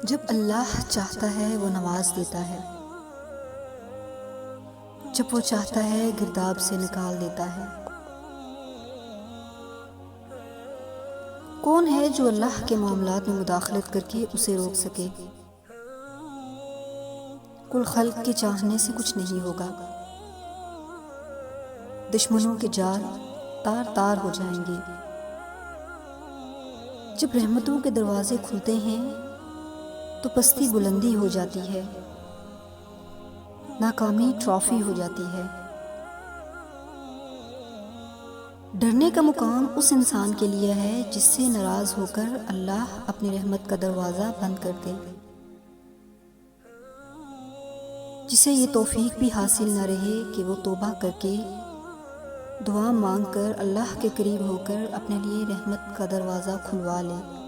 جب اللہ چاہتا ہے وہ نواز دیتا ہے، جب وہ چاہتا ہے گرداب سے نکال دیتا ہے۔ کون ہے جو اللہ کے معاملات میں مداخلت کر کے اسے روک سکے؟ کل خلق کے چاہنے سے کچھ نہیں ہوگا، دشمنوں کے جال تار تار ہو جائیں گے۔ جب رحمتوں کے دروازے کھلتے ہیں تو پستی بلندی ہو جاتی ہے، ناکامی ٹرافی ہو جاتی ہے۔ ڈرنے کا مقام اس انسان کے لیے ہے جس سے ناراض ہو کر اللہ اپنی رحمت کا دروازہ بند کر دے، جسے یہ توفیق بھی حاصل نہ رہے کہ وہ توبہ کر کے دعا مانگ کر اللہ کے قریب ہو کر اپنے لیے رحمت کا دروازہ کھلوا لے۔